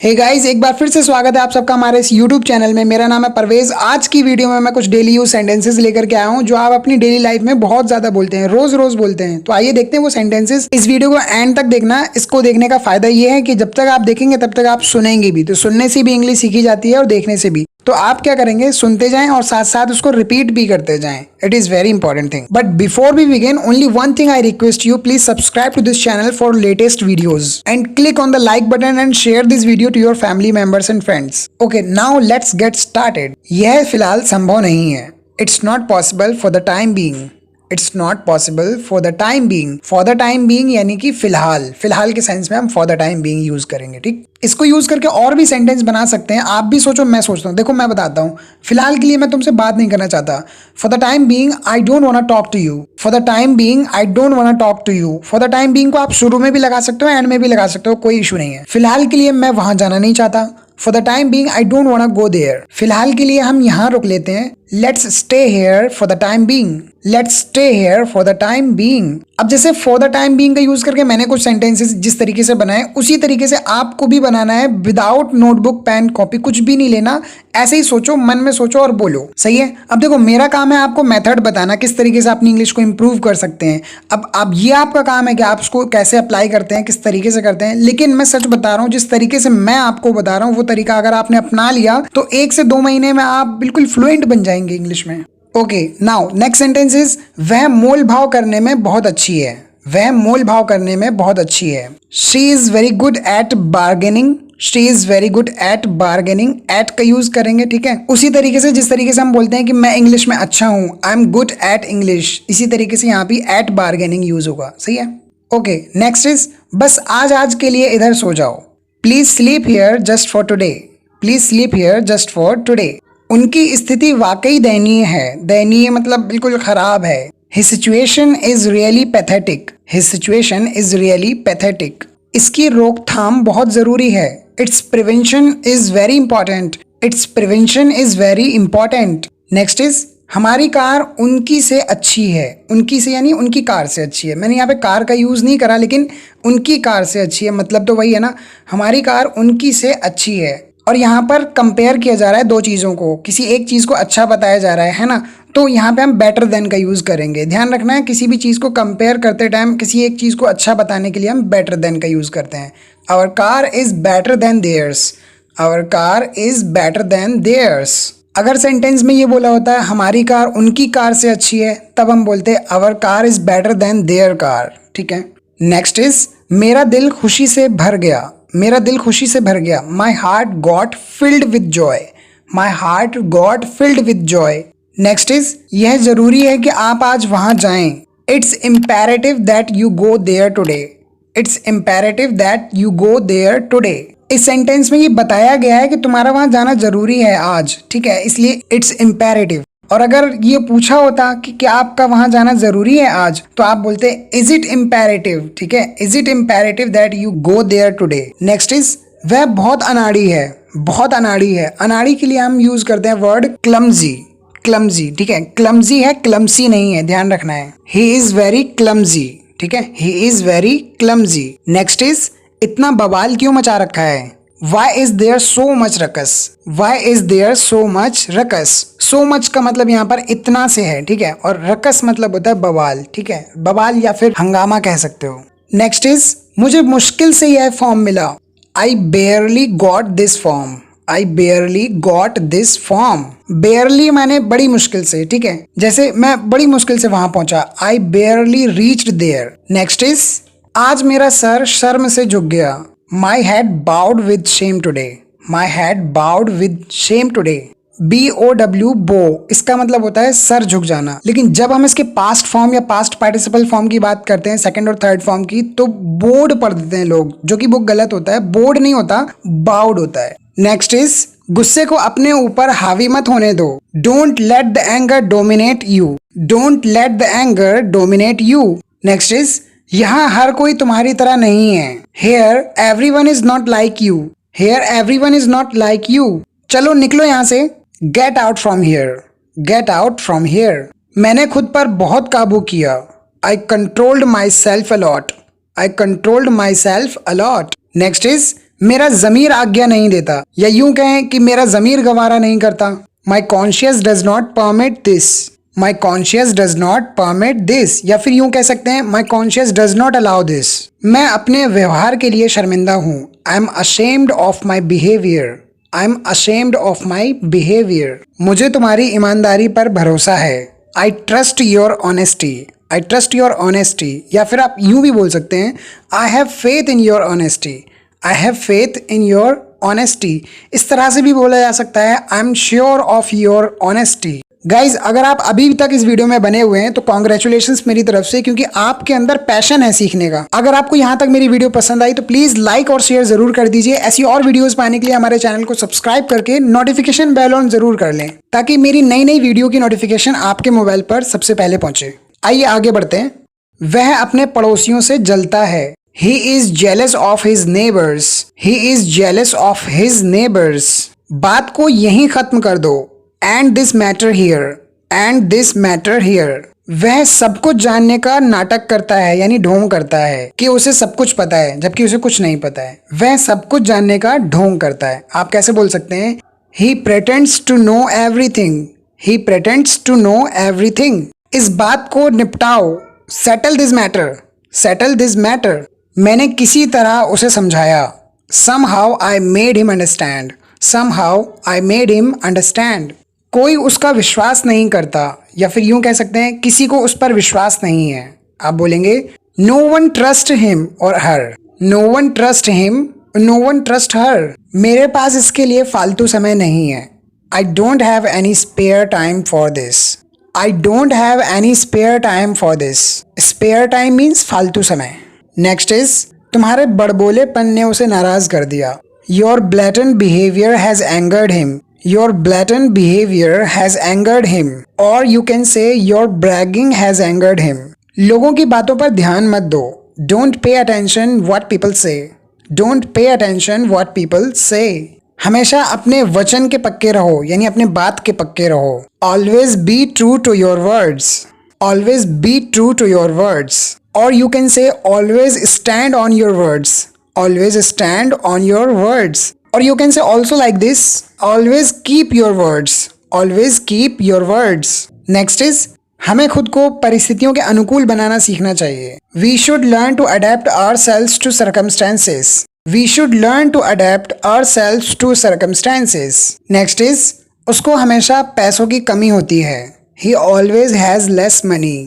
Hey guys, एक बार फिर से स्वागत है आप सबका हमारे इस YouTube चैनल में। मेरा नाम है परवेज। आज की वीडियो में मैं कुछ डेली यूज सेंटेंसेस लेकर के आया हूं जो आप अपनी डेली लाइफ में बहुत ज्यादा बोलते हैं, रोज रोज बोलते हैं। तो आइए देखते हैं वो सेंटेंसेस। इस वीडियो को एंड तक देखना। इसको देखने का फायदा ये है कि जब तक आप देखेंगे तब तक आप सुनेंगे भी। तो सुनने से भी इंग्लिश सीखी जाती है और देखने से भी। तो आप क्या करेंगे, सुनते जाएं और साथ साथ उसको रिपीट भी करते जाएं। It is very important thing. But before we begin, only one thing I request you, please subscribe to this channel for latest videos and click on the like button and share this video to your family members and friends. Okay, now let's get started. यह फिलहाल संभव नहीं है। It's not possible for the time being. It's not possible for the time being. For the time being यानी कि फिलहाल, फिलहाल के सेंस में हम for the time being use करेंगे। ठीक, इसको यूज करके और भी सेंटेंस बना सकते हैं। आप भी सोचो, मैं सोचता हूँ। देखो, मैं बताता हूँ। फिलहाल के लिए मैं तुमसे बात नहीं करना चाहता। For the time being I don't want to talk to you. For the time being I don't want to talk to you. For the time being को आप शुरू में भी लगा सकते हो, एंड में भी लगा सकते हो, कोई इशू नहीं है। फिलहाल के लिए मैं वहां जाना नहीं चाहता। For the time being I don't want go there. फिलहाल के लिए हम यहाँ रुक लेते हैं। Let's stay here for the time being. Let's stay here for the time being. अब जैसे फॉर द टाइम बीइंग का यूज करके मैंने कुछ सेंटेंसेस जिस तरीके से बनाए, उसी तरीके से आपको भी बनाना है। विदाउट नोटबुक, पेन, कॉपी, कुछ भी नहीं लेना। ऐसे ही सोचो, मन में सोचो और बोलो। सही है। अब देखो, मेरा काम है आपको मेथड बताना, किस तरीके से अपनी इंग्लिश को इंप्रूव कर सकते हैं। अब ये आपका काम है कि आप उसको कैसे अप्लाई करते हैं, किस तरीके से करते हैं। लेकिन मैं सच बता रहा हूँ, जिस तरीके से मैं आपको बता रहा हूँ, वो तरीका अगर आपने अपना लिया तो 1 से 2 महीने में आप बिल्कुल फ्लुएंट बन जाएंगे इंग्लिश में। Okay, now next sentence is, वह मोल भाव करने में बहुत अच्छी है। वह मोल भाव करने में बहुत अच्छी है। She is very good at bargaining. She is very good at bargaining. At का यूज करेंगे, ठीक है, उसी तरीके से जिस तरीके से हम बोलते हैं कि मैं इंग्लिश में अच्छा हूं, I am good at English, इसी तरीके से यहाँ भी एट बार्गेनिंग यूज होगा। सही है। ओके, नेक्स्ट इज, बस आज के लिए इधर सो जाओ। Please sleep here just for today. Please sleep here just for today. उनकी स्थिति वाकई दयनीय है। दयनीय मतलब बिल्कुल खराब है। His situation is really pathetic. His situation is really pathetic. इसकी रोकथाम बहुत जरूरी है। Its prevention is very important. Its prevention is very important. Next is, हमारी कार उनकी से अच्छी है। उनकी से यानी उनकी कार से अच्छी है। मैंने यहाँ पे कार का यूज नहीं करा, लेकिन उनकी कार से अच्छी है मतलब तो वही है ना। हमारी कार उनकी से अच्छी है। और यहाँ पर कंपेयर किया जा रहा है दो चीज़ों को, किसी एक चीज़ को अच्छा बताया जा रहा है ना। तो यहाँ पे हम बेटर देन का यूज़ करेंगे। ध्यान रखना है, किसी भी चीज़ को कंपेयर करते टाइम किसी एक चीज़ को अच्छा बताने के लिए हम बेटर देन का यूज़ करते हैं। Our car is better than theirs. Our car is better than theirs. अगर सेंटेंस में ये बोला होता है हमारी कार उनकी कार से अच्छी है, तब हम बोलते हैं our car is better than their car. ठीक है। नेक्स्ट इज, मेरा दिल खुशी से भर गया। मेरा दिल खुशी से भर गया। My heart got filled with joy. My heart got filled with joy. Next is, यह जरूरी है कि आप आज वहां जाएं। It's imperative that you go there today. It's imperative that you go there today. इस सेंटेंस में ये बताया गया है कि तुम्हारा वहां जाना जरूरी है आज, ठीक है, इसलिए इट्स इम्पेरेटिव। और अगर ये पूछा होता कि क्या आपका वहां जाना जरूरी है आज, तो आप बोलते इज इट इम्पेरेटिव। ठीक है, is it imperative that you go there today. Next is, वह बहुत अनाड़ी है। बहुत अनाड़ी है। अनाड़ी के लिए हम यूज करते हैं वर्ड क्लमजी। क्लमजी, ठीक है, क्लमजी है, क्लमसी नहीं है, ध्यान रखना है। He is very clumsy. ठीक है, he is very clumsy. Next is, इतना बवाल क्यों मचा रखा है। Why is there so much ruckus? Why is there so much ruckus? So much का मतलब यहाँ पर इतना से है, ठीक है, और ruckus मतलब होता है बवाल। ठीक है, बवाल या फिर हंगामा कह सकते हो। नेक्स्ट इज, मुझे मुश्किल से यह फॉर्म मिला। I barely got this form. I barely got this form. Barely माने बड़ी मुश्किल से, ठीक है, जैसे मैं बड़ी मुश्किल से वहां पहुंचा। I barely reached there. Next is, आज मेरा सर शर्म से झुक गया। My head bowed with shame today. My head bowed with shame today. BOW bow, इसका मतलब होता है सर झुक जाना। लेकिन जब हम इसके पास्ट फॉर्म या पास्ट पार्टिसिपल फॉर्म की बात करते हैं, सेकंड और थर्ड फॉर्म की, तो बोर्ड पढ़ देते हैं लोग, जो कि वो गलत होता है। बोर्ड नहीं होता, बाउड होता है। नेक्स्ट इज, गुस्से को अपने ऊपर हावी मत होने दो। Don't let the anger dominate you. Don't let the anger dominate you. Next is, यहाँ हर कोई तुम्हारी तरह नहीं है। Here everyone is not like you. Here everyone is not like you. चलो निकलो यहाँ से। Get out from here. Get out from here. मैंने खुद पर बहुत काबू किया। I controlled myself a lot. I controlled myself a lot. Next is, मेरा ज़मीर आज्ञा नहीं देता, या यूं कहें कि मेरा ज़मीर गवारा नहीं करता। माई conscious does not permit this, my conscious does not permit this, या फिर यूं कह सकते हैं माई conscious does not allow this. मैं अपने व्यवहार के लिए शर्मिंदा हूँ। I am ashamed of my behaviour, I am ashamed of my behaviour. मुझे तुम्हारी ईमानदारी पर भरोसा है। I trust your honesty, I trust your honesty, या फिर आप यूं भी बोल सकते हैं I have faith in your honesty, I have faith in your honesty. इस तरह से भी बोला जा सकता है I am sure of your honesty. Guys, अगर आप अभी तक इस वीडियो में बने हुए हैं तो कॉन्ग्रेचुलेशंस मेरी तरफ से, क्योंकि आपके अंदर पैशन है सीखने का। अगर आपको यहाँ तक मेरी वीडियो पसंद आई तो प्लीज लाइक और शेयर जरूर कर दीजिए। ऐसी और वीडियोस पाने के लिए हमारे चैनल को सब्सक्राइब करके नोटिफिकेशन बेल ऑन जरूर कर लें, ताकि मेरी नई नई वीडियो की नोटिफिकेशन आपके मोबाइल पर सबसे पहले पहुंचे। आइए आगे बढ़ते हैं। वह अपने पड़ोसियों से जलता है। He is jealous of his neighbors. He is jealous of his neighbors. बात को यहीं खत्म कर दो। And this matter here. And this matter here. वह सब कुछ जानने का नाटक करता है, यानी ढोंग करता है कि उसे सब कुछ पता है, जबकि उसे कुछ नहीं पता है। वह सब कुछ जानने का ढोंग करता है। आप कैसे बोल सकते हैं? He pretends to know everything. He pretends to know everything. इस बात को निपटाओ। Settle this matter. Settle this matter. मैंने किसी तरह उसे समझाया। Somehow I made him understand. Somehow I made him understand. कोई उसका विश्वास नहीं करता, या फिर यूं कह सकते हैं किसी को उस पर विश्वास नहीं है। आप बोलेंगे No one trust him or her. No one trust him. No one trust her. मेरे पास इसके लिए फालतू समय नहीं है। I don't have any spare time for this. I don't have any spare time for this. Spare time means फालतू समय। Next is तुम्हारे बड़बोलेपन ने उसे नाराज कर दिया। Your blatant behaviour has angered him, your blatant behaviour has angered him, और you can say your bragging has angered him. लोगों की बातों पर ध्यान मत दो। Don't pay attention what people say, don't pay attention what people say. हमेशा अपने वचन के पक्के रहो, यानी अपने बात के पक्के रहो। Always be true to your words, always be true to your words, or you can say always stand on your words, always stand on your words, or you can say also like this, always keep your words, always keep your words. Next is हमें खुद को परिस्थितियों के अनुकूल बनाना सीखना चाहिए। We should learn to adapt ourselves to circumstances. We should learn to adapt ourselves to circumstances. Next is उसको हमेशा पैसों की कमी होती है। He always has less money.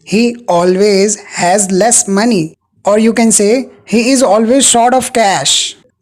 He always has less money. Or you can say he is always short of cash.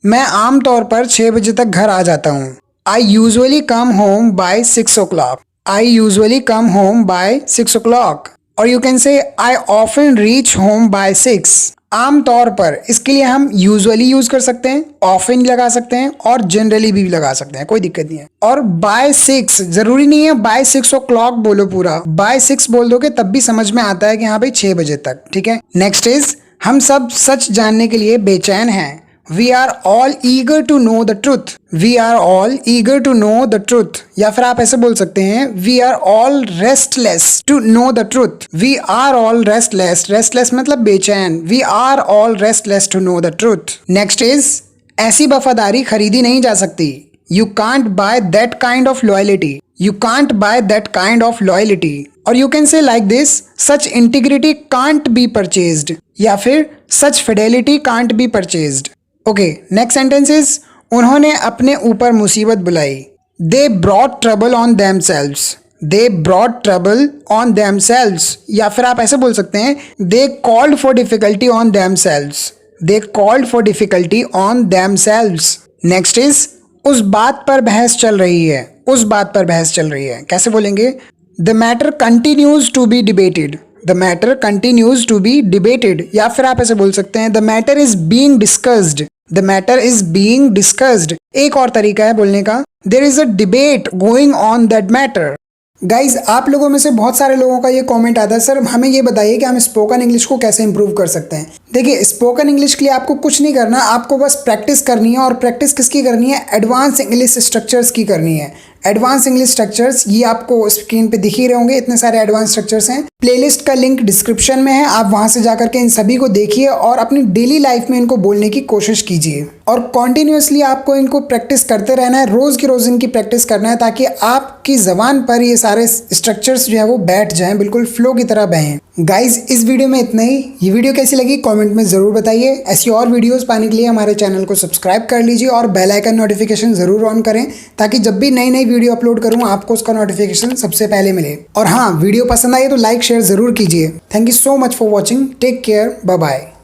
मैं आम तौर पर 6 बजे तक घर आ जाता हूँ। I usually come home by 6 o'clock. I usually come home by 6 o'clock. Or you can say I often reach home by 6. आम तौर पर इसके लिए हम यूजुअली यूज कर सकते हैं, ऑफन लगा सकते हैं, और जनरली भी लगा सकते हैं, कोई दिक्कत नहीं है। और बाय 6 जरूरी नहीं है बाय 6 o'clock बोलो, पूरा बाय 6 बोल दोगे तब भी समझ में आता है कि हाँ भाई 6 बजे तक, ठीक है। नेक्स्ट इज हम सब सच जानने के लिए बेचैन हैं। We are all eager to know the truth. We are all eager to know the truth. या फिर आप ऐसे बोल सकते हैं We are all restless to know the truth. We are all restless. Restless मतलब बेचैन। We are all restless to know the truth. Next is ऐसी वफादारी खरीदी नहीं जा सकती। You can't buy that kind of loyalty. You can't buy that kind of loyalty. Or you can say like this, such integrity can't be purchased. या फिर such fidelity can't be purchased. Okay, next sentence is उन्होंने अपने ऊपर मुसीबत बुलाई। They brought trouble on themselves, they brought trouble on themselves, या फिर आप ऐसे बोल सकते हैं they called for difficulty on themselves, they called for difficulty on themselves. Next is उस बात पर बहस चल रही है, उस बात पर बहस चल रही है। कैसे बोलेंगे? The matter continues to be debated, the matter continues to be debated, या फिर आप ऐसे बोल सकते हैं the matter is being discussed, the matter is being discussed. एक और तरीका है बोलने का, there is a debate going on that matter. Guys, आप लोगों में से बहुत सारे लोगों का ये कमेंट आता है, सर हमें ये बताइए कि हम स्पोकन इंग्लिश को कैसे इंप्रूव कर सकते हैं। देखिए, स्पोकन इंग्लिश के लिए आपको कुछ नहीं करना, आपको बस प्रैक्टिस करनी है। और प्रैक्टिस किसकी करनी है? एडवांस इंग्लिश स्ट्रक्चर्स की करनी है। एडवांस इंग्लिश स्ट्रक्चर्स, ये आपको स्क्रीन पे दिख ही रहे होंगे, इतने सारे एडवांस स्ट्रक्चर्स हैं। प्लेलिस्ट का लिंक डिस्क्रिप्शन में है, आप वहां से जाकर के इन सभी को देखिए और अपनी डेली लाइफ में इनको बोलने की कोशिश कीजिए। और कॉन्टिन्यूसली आपको इनको प्रैक्टिस करते रहना है, रोज की रोज इनकी प्रैक्टिस करना है, ताकि आपकी जबान पर ये सारे स्ट्रक्चर्स जो है वो बैठ जाएं, बिल्कुल फ्लो की तरह बहें। गाइज, इस वीडियो में इतना ही। ये वीडियो कैसी लगी कमेंट में जरूर बताइए। ऐसी और वीडियोस पाने के लिए हमारे चैनल को सब्सक्राइब कर लीजिए और बेल आइकन नोटिफिकेशन जरूर ऑन करें, ताकि जब भी नई नई वीडियो अपलोड करूं आपको उसका नोटिफिकेशन सबसे पहले मिले। और हाँ, वीडियो पसंद आई तो लाइक शेयर जरूर कीजिए। Thank you so much for watching. Take care, bye bye.